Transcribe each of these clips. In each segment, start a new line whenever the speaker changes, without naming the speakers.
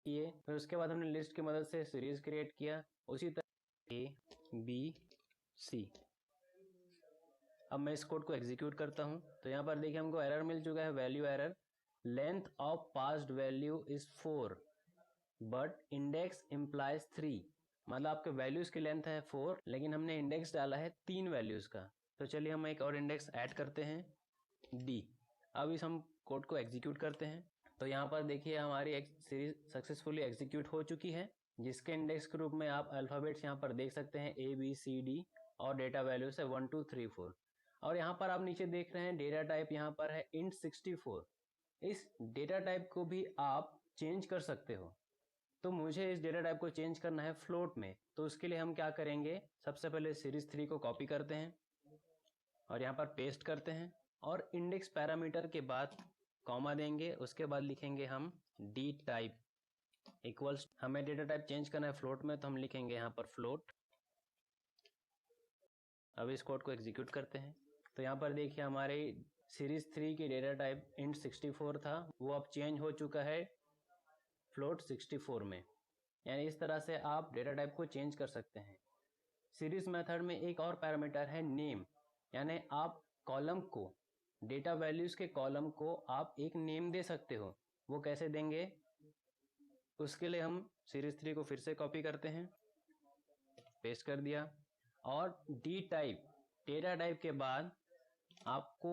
किए, फिर उसके बाद हमने लिस्ट की मदद से सीरीज क्रिएट किया। उसी तरह ए बी सी। अब मैं इस कोड को एग्जीक्यूट करता हूं तो यहाँ पर देखिए हमको एरर मिल चुका है, value error, length of passed value is 4 but index implies 3। मतलब आपके वैल्यूज की लेंथ है 4 लेकिन हमने इंडेक्स डाला है 3 वैल्यूज का। तो चलिए हम एक और इंडेक्स ऐड करते हैं डी। अब इस हम कोड को एग्जीक्यूट करते हैं तो यहाँ पर देखिए हमारी सीरीज सक्सेसफुली एग्जीक्यूट हो चुकी है, जिसके इंडेक्स के रूप में आप अल्फाबेट्स यहाँ पर देख सकते हैं ए बी सी डी और डेटा वैल्यूज है 1 2 3 4। और यहाँ पर आप नीचे देख रहे हैं डेटा टाइप यहाँ पर है int 64। इस डेटा टाइप को भी आप चेंज कर सकते हो। तो मुझे इस डेटा टाइप को चेंज करना है फ्लोट में, तो उसके लिए हम क्या करेंगे, सबसे पहले सीरीज 3 को कॉपी करते हैं और यहाँ पर पेस्ट करते हैं और इंडेक्स पैरामीटर के बाद कॉमा देंगे, उसके बाद लिखेंगे हम डी टाइप इक्वल्स, हमें डेटा टाइप चेंज करना है फ्लोट में तो हम लिखेंगे यहाँ पर फ्लोट। अब इस कोड को एग्जीक्यूट करते हैं तो यहाँ पर देखिए हमारे सीरीज 3 की डेटा टाइप int 64 था, वो अब चेंज हो चुका है फ्लोट 64 में। यानी इस तरह से आप डेटा टाइप को चेंज कर सकते हैं। सीरीज मेथड में एक और पैरामीटर है नेम, यानी आप कॉलम को, डेटा वैल्यूज के कॉलम को आप एक नेम दे सकते हो। वो कैसे देंगे, उसके लिए हम सीरीज 3 को फिर से कॉपी करते हैं, पेस्ट कर दिया और डी टाइप डेटा टाइप के बाद आपको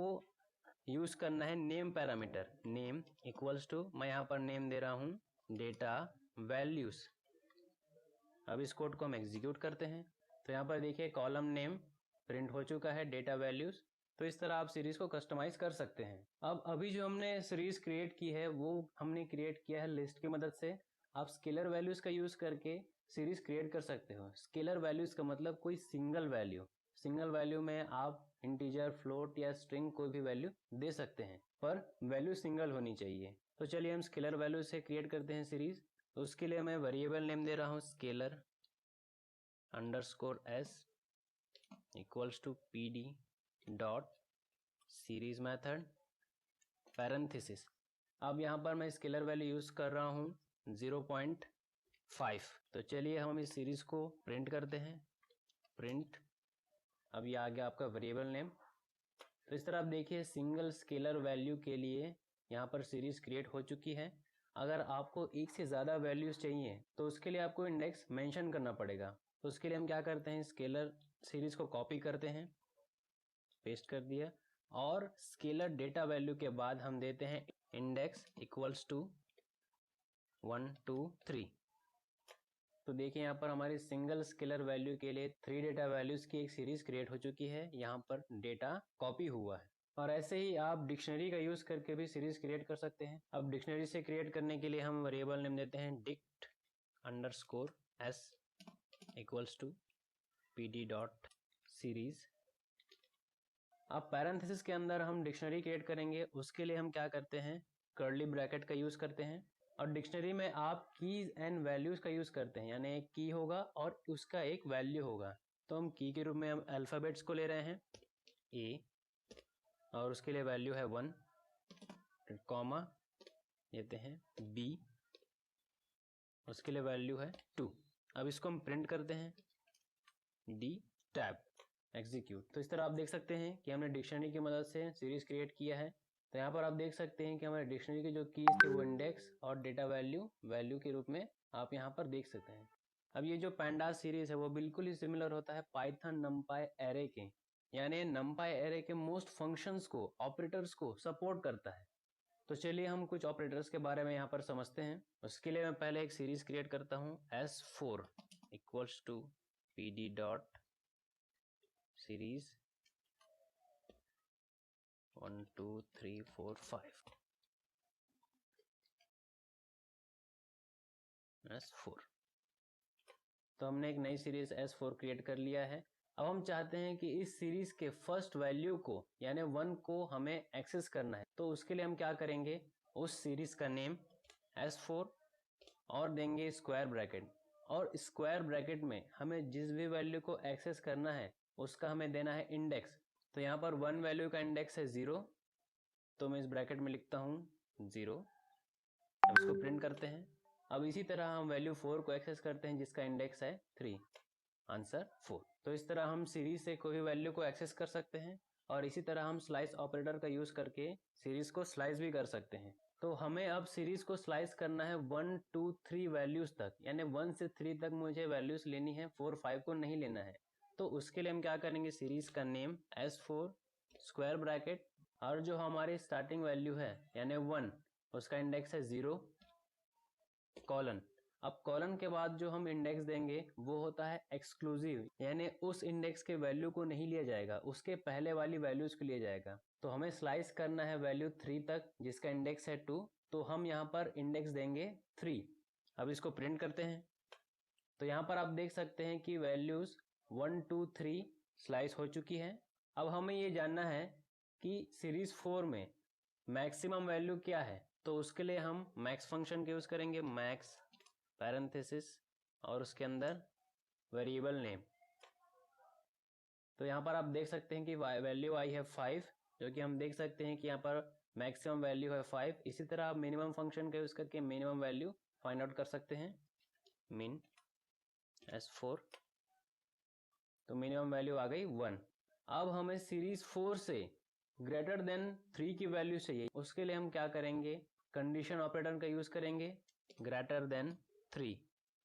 यूज करना है name parameter, name equals to, मैं यहाँ पर नेम दे रहा हूँ डेटा वैल्यूज। अब इस कोड को हम एग्जीक्यूट करते हैं तो यहाँ पर देखिए कॉलम नेम प्रिंट हो चुका है, डेटा वैल्यूज। तो इस तरह आप सीरीज को कस्टमाइज कर सकते हैं। अब अभी जो हमने सीरीज क्रिएट की है वो हमने क्रिएट किया है लिस्ट की मदद से। आप स्केलर वैल्यूज का यूज करके सीरीज क्रिएट कर सकते हो। स्केलर वैल्यूज का मतलब कोई सिंगल वैल्यू, सिंगल वैल्यू में आप इंटीजर, फ्लोट या स्ट्रिंग कोई भी वैल्यू दे सकते हैं, पर वैल्यू सिंगल होनी चाहिए। तो चलिए हम स्केलर वैल्यू से क्रिएट करते हैं सीरीज। तो उसके लिए मैं वेरिएबल नेम दे रहा हूँ scalar underscore S equals to pd dot series method parenthesis. अब यहाँ पर मैं स्केलर वैल्यू यूज कर रहा हूँ 0.5। तो चलिए हम इस सीरीज को प्रिंट करते हैं, प्रिंट। अब ये आ गया आपका वेरिएबल नेम। तो इस तरह आप देखिए सिंगल स्केलर वैल्यू के लिए यहाँ पर सीरीज क्रिएट हो चुकी है। अगर आपको एक से ज़्यादा वैल्यूज चाहिए तो उसके लिए आपको इंडेक्स मेंशन करना पड़ेगा। तो उसके लिए हम क्या करते हैं, स्केलर सीरीज को कॉपी करते हैं, पेस्ट कर दिया और स्केलर डेटा वैल्यू के बाद हम देते हैं इंडेक्स इक्वल्स टू 1 2 3। तो देखिए यहाँ पर हमारी सिंगल स्केलर वैल्यू के लिए 3 डेटा वैल्यूज की एक सीरीज क्रिएट हो चुकी है, यहाँ पर डेटा कॉपी हुआ है। और ऐसे ही आप डिक्शनरी का यूज करके भी सीरीज क्रिएट कर सकते हैं। अब डिक्शनरी से क्रिएट करने के लिए हम वेरिएबल नेम देते हैं dict underscore S equals to pd dot series. अब पैरेंथेसिस के अंदर हम डिक्शनरी क्रिएट करेंगे, उसके लिए हम क्या करते हैं, कर्ली ब्रैकेट का यूज करते हैं। और डिक्शनरी में आप कीज एंड वैल्यूज का यूज करते हैं, यानी एक की होगा और उसका एक वैल्यू होगा। तो हम की के रूप में हम अल्फाबेट्स को ले रहे हैं ए और उसके लिए वैल्यू है 1, कॉमा लेते हैं बी, उसके लिए वैल्यू है 2। अब इसको हम प्रिंट करते हैं डी टैब एग्जीक्यूट। तो इस तरह आप देख सकते हैं कि हमने डिक्शनरी की मदद से सीरीज क्रिएट किया है। तो यहाँ पर आप देख सकते हैं कि हमारे डिक्शनरी की जो कीज थी वो इंडेक्स और डेटा वैल्यू के रूप में आप यहाँ पर देख सकते हैं। अब ये जो पैंडास सीरीज है वो बिल्कुल ही सिमिलर होता है पाइथन नमपाई एरे के, यानी नमपाई एरे के मोस्ट फंक्शंस को, ऑपरेटर्स को सपोर्ट करता है। तो चलिए हम कुछ ऑपरेटर्स के बारे में यहाँ पर समझते हैं। उसके लिए मैं पहले एक सीरीज क्रिएट करता हूँ s4 equals to pd dot series 1 2 3 4 5 S4। तो हमने एक नई सीरीज S4 क्रिएट कर लिया है। अब हम चाहते हैं कि इस सीरीज के फर्स्ट वैल्यू को यानी 1 को हमें एक्सेस करना है। तो उसके लिए हम क्या करेंगे, उस सीरीज का नेम S4 और देंगे स्क्वायर ब्रैकेट, और स्क्वायर ब्रैकेट में हमें जिस भी वैल्यू को एक्सेस करना है उसका हमें देना है इंडेक्स। तो यहाँ पर 1 वैल्यू का इंडेक्स है 0, तो मैं इस ब्रैकेट में लिखता हूँ 0। अब इसको प्रिंट करते हैं अब इसी तरह हम वैल्यू 4 को एक्सेस करते हैं जिसका इंडेक्स है 3, आंसर 4। तो इस तरह हम सीरीज से कोई वैल्यू को एक्सेस कर सकते हैं और इसी तरह हम स्लाइस ऑपरेटर का यूज करके सीरीज को स्लाइस भी कर सकते हैं। तो हमें अब सीरीज को स्लाइस करना है 1 2 3 वैल्यूज तक, यानी 1 से 3 तक मुझे वैल्यूज लेनी है, 4 5 को नहीं लेना है। तो उसके लिए हम क्या करेंगे, सीरीज का नेम S4 स्क्वायर ब्रैकेट और जो हमारी स्टार्टिंग वैल्यू है यानी 1 उसका इंडेक्स है 0 कॉलन। अब कॉलन के बाद जो हम इंडेक्स देंगे वो होता है एक्सक्लूसिव, यानी उस इंडेक्स के वैल्यू को नहीं लिया जाएगा, उसके पहले वाली वैल्यूज को लिया जाएगा। तो हमें स्लाइस करना है वैल्यू 3 तक जिसका इंडेक्स है 2, तो हम यहाँ पर इंडेक्स देंगे 3। अब इसको प्रिंट करते हैं। तो यहाँ पर आप देख सकते हैं कि वैल्यूज 1 2 3 स्लाइस हो चुकी है। अब हमें ये जानना है कि सीरीज 4 में मैक्सिमम वैल्यू क्या है। तो उसके लिए हम मैक्स फंक्शन का यूज करेंगे, मैक्स पैरेंथेसिस और उसके अंदर वेरिएबल नेम। तो यहाँ पर आप देख सकते हैं कि वैल्यू आई है 5, जो कि हम देख सकते हैं कि यहाँ पर मैक्सिमम वैल्यू है 5। इसी तरह आप मिनिमम फंक्शन का यूज करके मिनिमम वैल्यू फाइंड आउट कर सकते हैं, मिन S4। तो मिनिमम वैल्यू आ गई 1। अब हमें सीरीज 4 से ग्रेटर देन 3 की वैल्यू चाहिए। उसके लिए हम क्या करेंगे, कंडीशन ऑपरेटर का यूज करेंगे, ग्रेटर देन 3।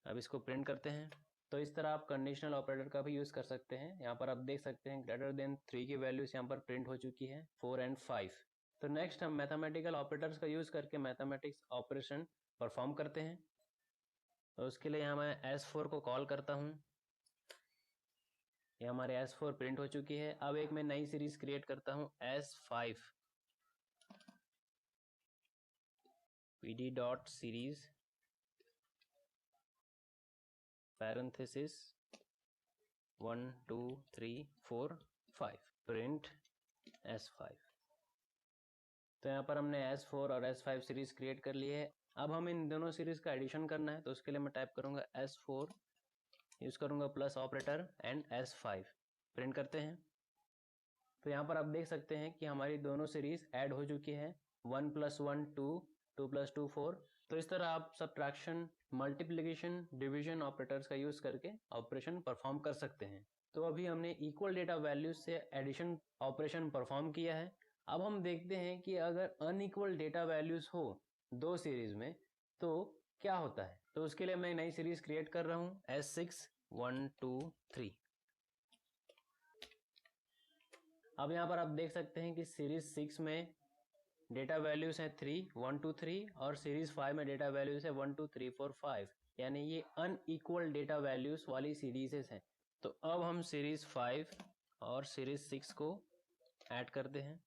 अब इसको प्रिंट करते हैं। तो इस तरह आप कंडीशनल ऑपरेटर का भी यूज कर सकते हैं। यहाँ पर आप देख सकते हैं ग्रेटर देन 3 की वैल्यूज यहाँ पर प्रिंट हो चुकी है, 4 एंड 5। तो नेक्स्ट हम मैथमेटिकल ऑपरेटर्स का यूज करके मैथमेटिक्स ऑपरेशन परफॉर्म करते हैं। तो उसके लिए यहाँ मैं S4 को कॉल करता हूँ। ये हमारे S4 प्रिंट हो चुकी है। अब एक मैं नई सीरीज क्रिएट करता हूँ, S5 pd dot series parenthesis 1 2 3 4 5 print S5। तो यहाँ पर हमने S4 और S5 सीरीज क्रिएट कर ली है। अब हम इन दोनों सीरीज का एडिशन करना है। तो उसके लिए मैं टाइप करूंगा S4, यूज करूंगा plus operator and S5, print करते हैं। तो यहाँ पर आप देख सकते हैं कि हमारी दोनों सीरीज ऐड हो चुकी है, 1 + 1 2, 2 + 2 4। तो इस तरह आप सब्ट्रैक्शन, मल्टीप्लिकेशन, डिवीजन ऑपरेटर्स का यूज करके ऑपरेशन परफॉर्म कर सकते हैं। तो अभी हमने इक्वल डेटा वैल्यूज से एडिशन ऑपरेशन परफॉर्म किया है। अब हम देखते हैं कि अगर अनइक्वल डेटा वैल्यूज हो दो सीरीज में तो क्या होता है। तो उसके लिए मैं नई सीरीज क्रिएट कर रहा हूँ, S6 1 2 3। अब यहाँ पर आप देख सकते हैं कि सीरीज 6 में डेटा वैल्यूज हैं 3 1 2 3 और सीरीज 5 में डेटा वैल्यूज है 1 2 3 4 5, यानी ये अनइक्वल डेटा वैल्यूज वाली सीरीजेस हैं। तो अब हम सीरीज 5 और सीरीज 6 को ऐड करते हैं,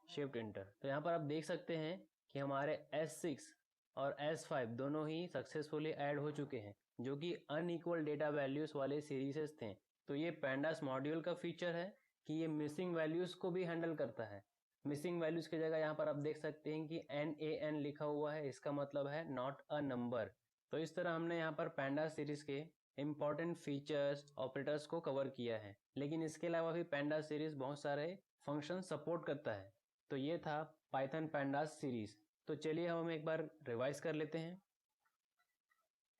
शिफ्ट इंटर। तो यहाँ पर आप देख सकते हैं कि हमारे S6 और S5 दोनों ही सक्सेसफुली ऐड हो चुके हैं, जो कि अनइक्वल डेटा वैल्यूज वाले सीरीजेस थे। तो ये पैंडास मॉड्यूल का फीचर है कि ये मिसिंग वैल्यूज को भी हैंडल करता है। मिसिंग वैल्यूज की जगह यहाँ पर आप देख सकते हैं कि NaN लिखा हुआ है, इसका मतलब है नॉट अ नंबर। तो इस तरह हमने यहाँ पर पैंडास सीरीज के इंपॉर्टेंट फीचर्स, ऑपरेटर्स को कवर किया है। लेकिन इसके अलावा भी पैंडास सीरीज बहुत सारे फंक्शन सपोर्ट करता है। तो ये था पाइथन पैंडास सीरीज। तो चलिए हम एक बार रिवाइज कर लेते हैं।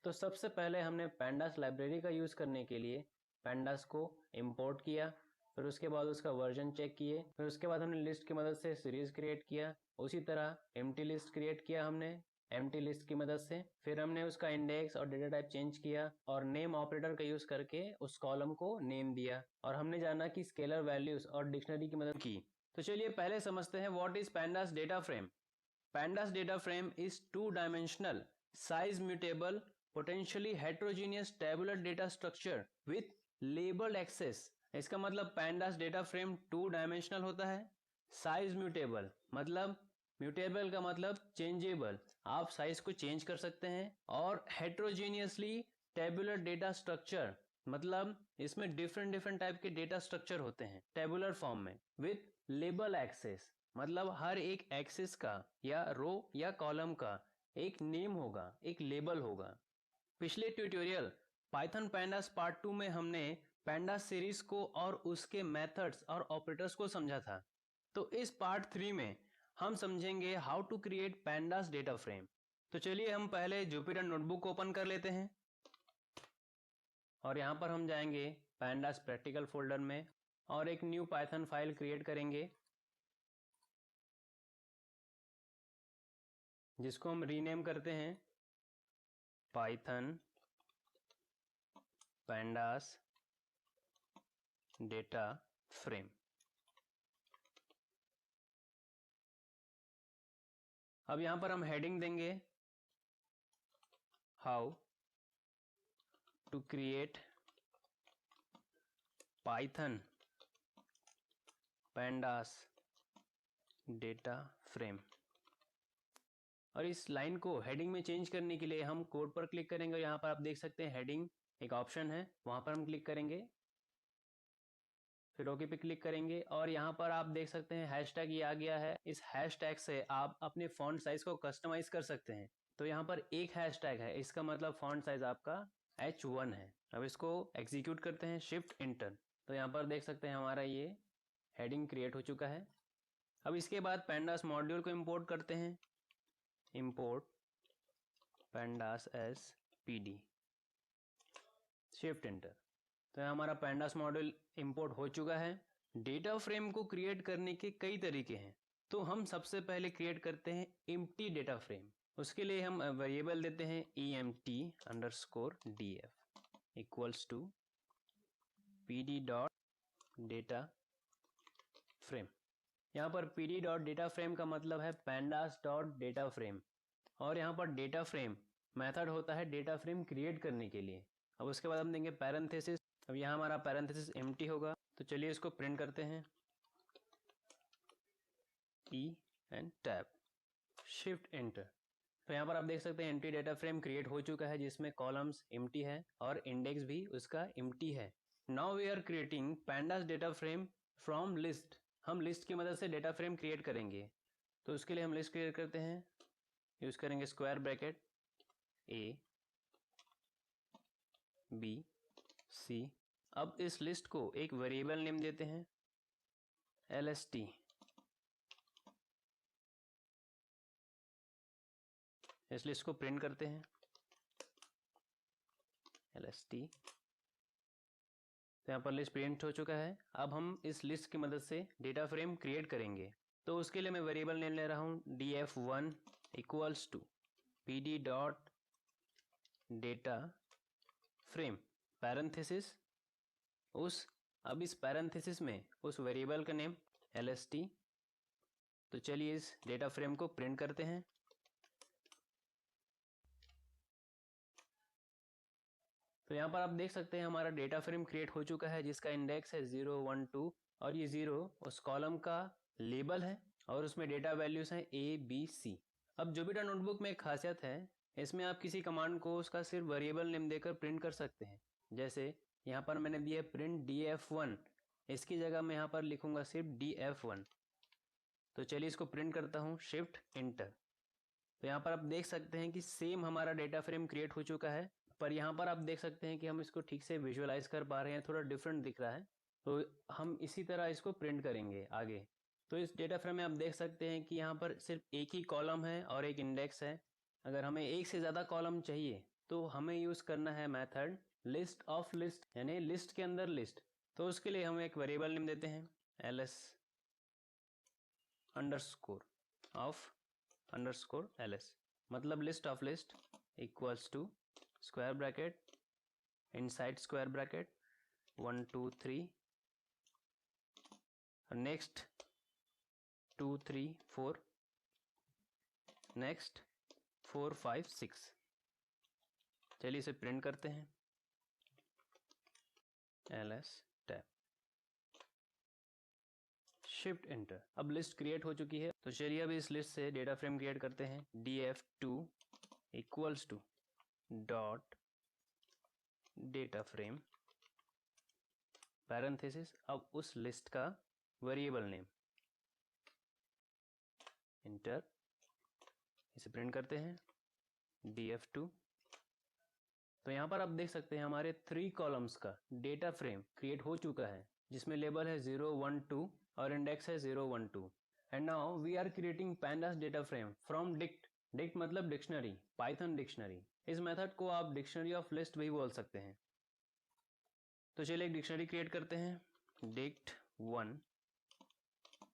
तो सबसे पहले हमने पैंडास लाइब्रेरी का यूज करने के लिए पैंडास को इंपोर्ट किया, फिर उसके बाद उसका वर्जन चेक किए, फिर उसके बाद हमने लिस्ट की मदद से सीरीज क्रिएट किया। उसी तरह एम्प्टी लिस्ट क्रिएट किया हमने एम्प्टी लिस्ट की मदद से। फिर हमने उसका इंडेक्स और डेटा टाइप चेंज किया और नेम ऑपरेटर का यूज करके उस कॉलम को नेम दिया। और हमने जाना कि स्केलर वैल्यूज और डिक्शनरी की मदद की। तो चलिए पहले समझते हैं what is pandas data frame. Pandas data frame is two-dimensional, size-mutable, potentially heterogeneous tabular data structure with labeled access। इसका मतलब Pandas data frame two-dimensional होता है, size-mutable मतलब mutable का मतलब changeable, आप साइज को चेंज कर सकते हैं, और heterogeneously tabular data structure मतलब इसमें डिफरेंट टाइप के डेटा स्ट्रक्चर होते हैं टेबुलर फॉर्म में, विथ लेबल एक्सेस मतलब हर एक एक्सिस का या रो या कॉलम का एक नेम होगा, एक लेबल होगा। पिछले ट्यूटोरियल पाइथन पैंडास पार्ट 2 में हमने पैंडास सीरीज को और उसके मेथड्स और ऑपरेटर्स को समझा था। तो इस पार्ट 3 में हम समझेंगे how to create pandas data frame. तो चलिए हम पहले जुपिटर नोटबुक ओपन कर लेते हैं और यहाँ पर हम जाएंगे पैंडास प्रैक्टिकल फोल्डर में और एक न्यू पाइथन फाइल क्रिएट करेंगे जिसको हम रीनेम करते हैं पाइथन पैंडास डेटा फ्रेम। अब यहां पर हम हेडिंग देंगे how to create Python pandas data frame. और इस लाइन को हेडिंग में चेंज करने के लिए हम कोड पर क्लिक करेंगे। यहाँ पर आप देख सकते हैं हेडिंग एक ऑप्शन है, वहां पर हम क्लिक करेंगे, फिर ओके पे क्लिक करेंगे और यहाँ पर आप देख सकते हैं हैशटैग ये आ गया है। इस हैशटैग से आप अपने फॉन्ट साइज को कस्टमाइज कर सकते हैं। तो यहाँ पर एक हैशटैग है, इसका मतलब फॉन्ट साइज आपका H1 है। अब इसको एग्जीक्यूट करते हैं, शिफ्ट इंटर। तो यहाँ पर देख सकते हैं हमारा ये हेडिंग क्रिएट हो चुका है। अब इसके बाद पैंडास मॉड्यूल को इंपोर्ट करते हैं, import pandas S PD, shift inter. तो हमारा पैंडास मॉड्यूल इंपोर्ट हो चुका है। डेटा फ्रेम को क्रिएट करने के कई तरीके हैं। तो हम सबसे पहले क्रिएट करते हैं एम्प्टी डेटा फ्रेम। उसके लिए हम वेरिएबल देते हैं EMT_DF equals to PD.data frame. यहाँ पर PD.data फ्रेम का मतलब है pandas.data फ्रेम और यहाँ पर डेटा फ्रेम मेथड होता है डेटा फ्रेम क्रिएट करने के लिए। अब उसके बाद हम देंगे पैरेंथेसिस। अब यहाँ हमारा पैरेंथेसिस एम्प्टी होगा, तो चलिए इसको प्रिंट करते हैं, E and tab, shift enter. तो यहाँ पर आप देख सकते हैं एम्प्टी डेटा फ्रेम क्रिएट हो चुका है जिसमें कॉलम्स एम्प्टी है और इंडेक्स भी उसका एम्प्टी है। Now we are creating pandas data frame from list. हम लिस्ट की मदद से डेटा फ्रेम क्रिएट करेंगे। तो उसके लिए हम लिस्ट क्रिएट करते हैं, यूज करेंगे square bracket A B C। अब इस लिस्ट को एक वेरिएबल नेम देते हैं LST। इस लिस्ट को प्रिंट करते हैं LST। तो यहाँ पर लिस्ट प्रिंट हो चुका है। अब हम इस लिस्ट की मदद से डेटा फ्रेम क्रिएट करेंगे। तो उसके लिए मैं वेरिएबल नेम ले रहा हूँ DF1 equals to PD.data frame parenthesis अब इस पैरेंथेसिस में उस वेरिएबल का नेम LST। तो चलिए इस डेटा फ्रेम को प्रिंट करते हैं। तो यहाँ पर आप देख सकते हैं हमारा डेटा फ्रेम क्रिएट हो चुका है जिसका इंडेक्स है 0 1 2 और ये 0 उस कॉलम का लेबल है और उसमें डेटा वैल्यूज हैं A B C। अब जुपिटर नोटबुक में एक खासियत है, इसमें आप किसी कमांड को उसका सिर्फ वेरिएबल नेम देकर प्रिंट कर सकते हैं। जैसे यहाँ पर मैंने दिया प्रिंट DF1, इसकी जगह मैं यहाँ पर लिखूंगा सिर्फ DF1। तो चलिए इसको प्रिंट करता हूँ, शिफ्ट इंटर। तो यहाँ पर आप देख सकते हैं कि सेम हमारा डेटा फ्रेम क्रिएट हो चुका है, पर यहाँ पर आप देख सकते हैं कि हम इसको ठीक से विजुअलाइज कर पा रहे हैं, थोड़ा डिफरेंट दिख रहा है। तो हम इसी तरह इसको प्रिंट करेंगे आगे। तो इस डेटा फ्रेम में आप देख सकते हैं कि यहाँ पर सिर्फ एक ही कॉलम है और एक इंडेक्स है। अगर हमें एक से ज़्यादा कॉलम चाहिए तो हमें यूज़ करना है मेथड लिस्ट ऑफ लिस्ट, यानी लिस्ट के अंदर लिस्ट। तो उसके लिए हम एक वेरिएबल नेम देते हैं LS_of_LS, मतलब list of list equals to square bracket inside square bracket 1 2 3 next 2 3 4 next 4 5 6। चलिए इसे प्रिंट करते हैं LS टैब, शिफ्ट एंटर। अब लिस्ट क्रिएट हो चुकी है। तो चलिए अब इस लिस्ट से डेटा फ्रेम क्रिएट करते हैं DF2 equals to dot data frame parenthesis, अब उस लिस्ट का वेरिएबल नेम, इंटर। इसे प्रिंट करते हैं DF2। तो यहाँ पर आप देख सकते हैं हमारे 3 कॉलम्स का डेटा फ्रेम क्रिएट हो चुका है जिसमें लेबल है 0 1 2 और इंडेक्स है 0 1 2। And now we are creating pandas data frame from dict dict मतलब डिक्शनरी, पाइथन डिक्शनरी। इस मेथड को आप डिक्शनरी ऑफ लिस्ट भी बोल सकते हैं। तो चलिए एक डिक्शनरी क्रिएट करते हैं, dict1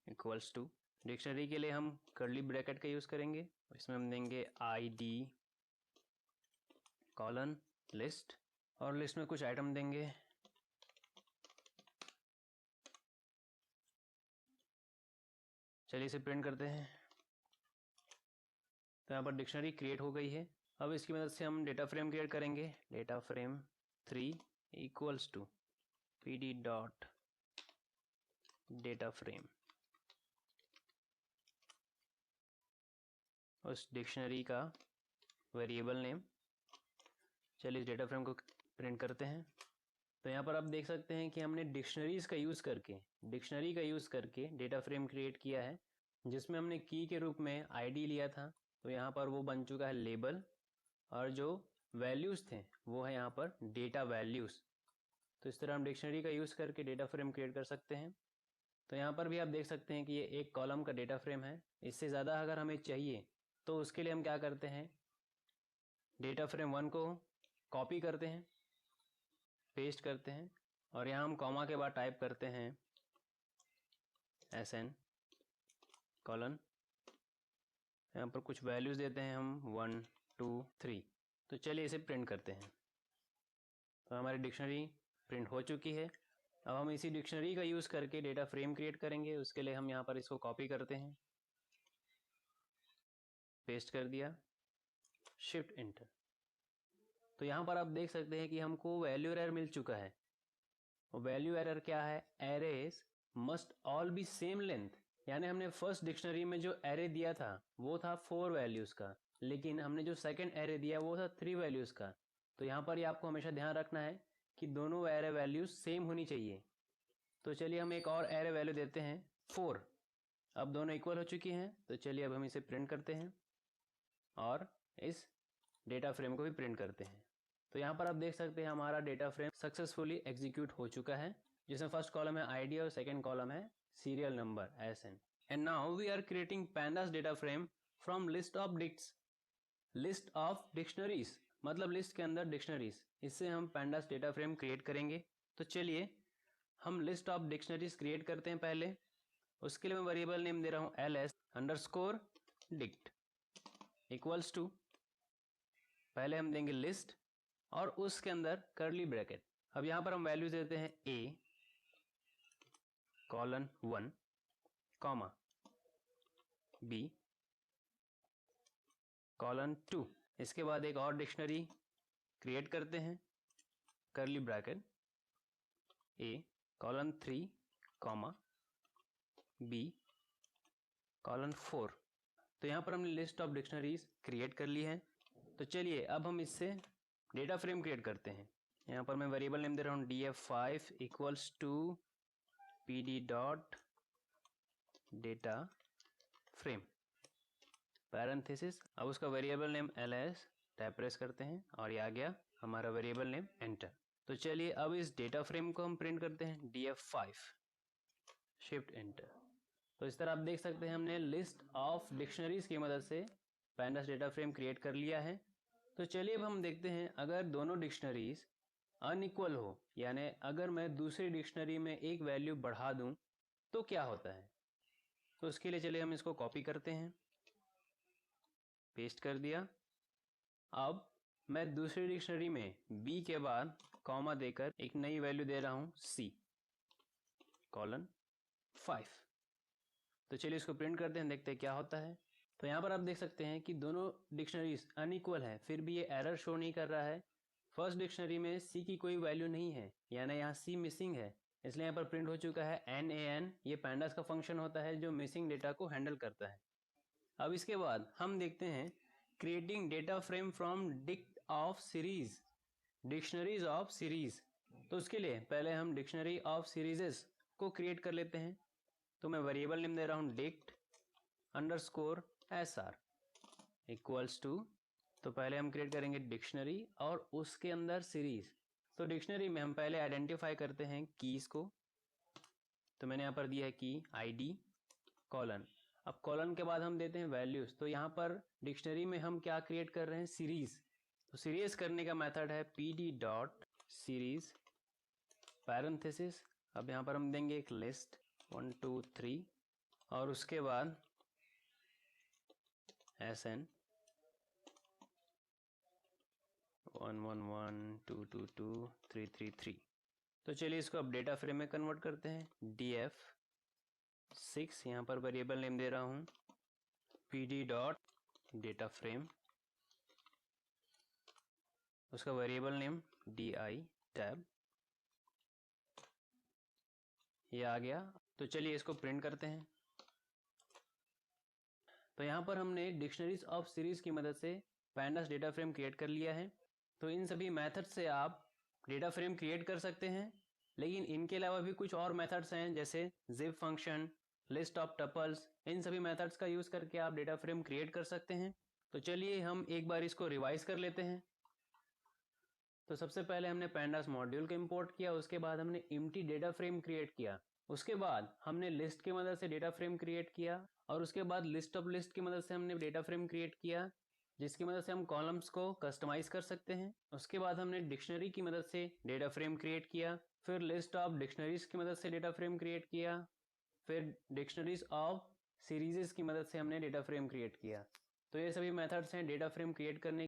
इक्वल्स टू, डिक्शनरी के लिए हम कर्ली ब्रैकेट का यूज करेंगे, इसमें हम देंगे id कॉलन लिस्ट, और लिस्ट में कुछ आइटम देंगे। चलिए इसे प्रिंट करते हैं। तो यहाँ पर डिक्शनरी क्रिएट हो गई है। अब इसकी मदद से हम डेटा फ्रेम क्रिएट करेंगे, data frame 3 equals to pd dot data frame, उस डिक्शनरी का वेरिएबल नेम। चलिए इस डेटा फ्रेम को प्रिंट करते हैं। तो यहाँ पर आप देख सकते हैं कि हमने डिक्शनरी का यूज़ करके डेटा फ्रेम क्रिएट किया है, जिसमें हमने की के रूप में आईडी लिया था। तो यहाँ पर वो बन चुका है लेबल, और जो वैल्यूज़ थे वो है यहाँ पर डेटा वैल्यूज़। तो इस तरह हम डिक्शनरी का यूज़ करके डेटा फ्रेम क्रिएट कर सकते हैं। तो यहाँ पर भी आप देख सकते हैं कि ये एक कॉलम का डेटा फ्रेम है। इससे ज़्यादा अगर हमें चाहिए तो उसके लिए हम क्या करते हैं, डेटा फ्रेम 1 को कॉपी करते हैं, पेस्ट करते हैं, और यहाँ हम कॉमा के बाद टाइप करते हैं SN कॉलन, यहाँ पर कुछ वैल्यूज़ देते हैं हम 1 2 3। तो चलिए इसे प्रिंट करते हैं। तो हमारी डिक्शनरी प्रिंट हो चुकी है। अब हम इसी डिक्शनरी का यूज़ करके डेटा फ्रेम क्रिएट करेंगे। उसके लिए हम यहाँ पर इसको कॉपी करते हैं, पेस्ट कर दिया, शिफ्ट एंटर। तो यहाँ पर आप देख सकते हैं कि हमको वैल्यू एरर मिल चुका है। वैल्यू एरर क्या है, arrays must all B same length. यानी हमने फर्स्ट डिक्शनरी में जो एरे दिया था वो था 4 वैल्यूज़ का, लेकिन हमने जो सेकंड एरे दिया वो था 3 वैल्यूज़ का। तो यहाँ पर ये आपको हमेशा ध्यान रखना है कि दोनों एरे वैल्यूज सेम होनी चाहिए। तो चलिए हम एक और एरे वैल्यू देते हैं 4। अब दोनों इक्वल हो चुकी हैं। तो चलिए अब हम इसे प्रिंट करते हैं और इस डेटा फ्रेम को भी प्रिंट करते हैं। तो यहाँ पर आप देख सकते हैं हमारा डेटा फ्रेम सक्सेसफुली एग्जीक्यूट हो चुका है, जिसमें फर्स्ट कॉलम है आईडी और सेकंड कॉलम है serial number SN। And now we are creating pandas data frame from list of dicts, list of dictionaries मतलब लिस्ट के अंदर डिक्शनरीज। इससे हम pandas डेटा फ्रेम क्रिएट करेंगे। तो चलिए हम लिस्ट ऑफ डिक्शनरीज क्रिएट करते हैं। पहले उसके लिए मैं वेरिएबल नेम दे रहा हूँ ls underscore dict equals to, पहले हम देंगे लिस्ट और उसके अंदर कर्ली ब्रैकेट। अब यहाँ पर हम वैल्यूज देते हैं a colon 1 comma b colon 2। इसके बाद एक और डिक्शनरी क्रिएट करते हैं, curly bracket a colon 3 comma b colon 4। तो यहाँ पर हमने लिस्ट ऑफ डिक्शनरीज क्रिएट कर ली है। तो चलिए अब हम इससे डेटा फ्रेम क्रिएट करते हैं। यहाँ पर मैं वेरिएबल नेम दे रहा हूँ df5 equals to pd dot data frame parenthesis. अब उसका variable name ls tab press करते हैं और ये आ गया हमारा वेरिएबल नेम एंटर। तो चलिए अब इस डेटा फ्रेम को हम प्रिंट करते हैं df5 शिफ्ट एंटर। तो इस तरह आप देख सकते हैं हमने लिस्ट ऑफ डिक्शनरीज की मदद से pandas डेटा फ्रेम क्रिएट कर लिया है। तो चलिए अब हम देखते हैं अगर दोनों डिक्शनरीज अनइक्वल हो, यानी अगर मैं दूसरी डिक्शनरी में एक वैल्यू बढ़ा दूं तो क्या होता है। तो उसके लिए चलिए हम इसको कॉपी करते हैं, पेस्ट कर दिया। अब मैं दूसरी डिक्शनरी में b के बाद कॉमा देकर एक नई वैल्यू दे रहा हूं c कॉलन 5। तो चलिए इसको प्रिंट करते हैं, देखते हैं क्या होता है। तो यहाँ पर आप देख सकते हैं कि दोनों डिक्शनरीज अनइक्वल है, फिर भी ये एरर शो नहीं कर रहा है। फर्स्ट डिक्शनरी में c की कोई वैल्यू नहीं है, यानी यहाँ c मिसिंग है, इसलिए यहाँ पर प्रिंट हो चुका है NaN। ये pandas का फंक्शन होता है जो मिसिंग डेटा को हैंडल करता है। अब इसके बाद हम देखते हैं creating data frame from dict of series, dictionaries of series. तो उसके लिए पहले हम डिक्शनरी ऑफ सीरीजेस को क्रिएट कर लेते हैं। तो मैं वेरिएबल नेम दे रहा हूँ dict underscore SR equals to, तो पहले हम क्रिएट करेंगे डिक्शनरी और उसके अंदर सीरीज। तो डिक्शनरी में हम पहले आइडेंटिफाई करते हैं कीज को। तो मैंने यहाँ पर दिया है की ID कॉलन, अब कॉलन के बाद हम देते हैं वैल्यूज। तो यहाँ पर डिक्शनरी में हम क्या क्रिएट कर रहे हैं, सीरीज। तो सीरीज करने का मेथड है pd डॉट सीरीज पैरेंथेसिस। अब यहाँ पर हम देंगे एक लिस्ट 1 2 3 और उसके बाद sn 1 1 1 2 2 2 3 3 3। तो चलिए इसको अब डेटा फ्रेम में कन्वर्ट करते हैं। df6 यहाँ पर वेरिएबल नेम दे रहा हूँ pd डॉट डेटा फ्रेम, उसका वेरिएबल नेम di टैब, ये आ गया। तो चलिए इसको प्रिंट करते हैं। तो यहाँ पर हमने डिक्शनरीज ऑफ सीरीज की मदद से पैंडास डेटा फ्रेम क्रिएट कर लिया है। तो इन सभी मेथड से आप डेटा फ्रेम क्रिएट कर सकते हैं, लेकिन इनके अलावा भी कुछ और मेथड्स हैं जैसे zip function, list of tuples. इन सभी मेथड्स का यूज करके आप डेटा फ्रेम क्रिएट कर सकते हैं। तो चलिए हम एक बार इसको रिवाइज कर लेते हैं। तो सबसे पहले हमने पैंडास मॉड्यूल को इंपोर्ट किया, उसके बाद हमने एम्प्टी डेटा फ्रेम क्रिएट किया, उसके बाद हमने लिस्ट की मदद से डेटा फ्रेम क्रिएट किया, और उसके बाद लिस्ट ऑफ लिस्ट की मदद से हमने डेटा फ्रेम क्रिएट किया जिसकी मदद से हम कॉलम्स को कस्टमाइज कर सकते हैं। उसके बाद हमने डिक्शनरी की मदद से डेटा फ्रेम क्रिएट किया, फिर लिस्ट ऑफ डिक्शनरीज की मदद से डेटा फ्रेम क्रिएट किया, फिर डिक्शनरीज ऑफ सीरीजेस की मदद से हमने डेटा फ्रेम क्रिएट किया। तो ये सभी मेथड्स हैं डेटा फ्रेम क्रिएट करने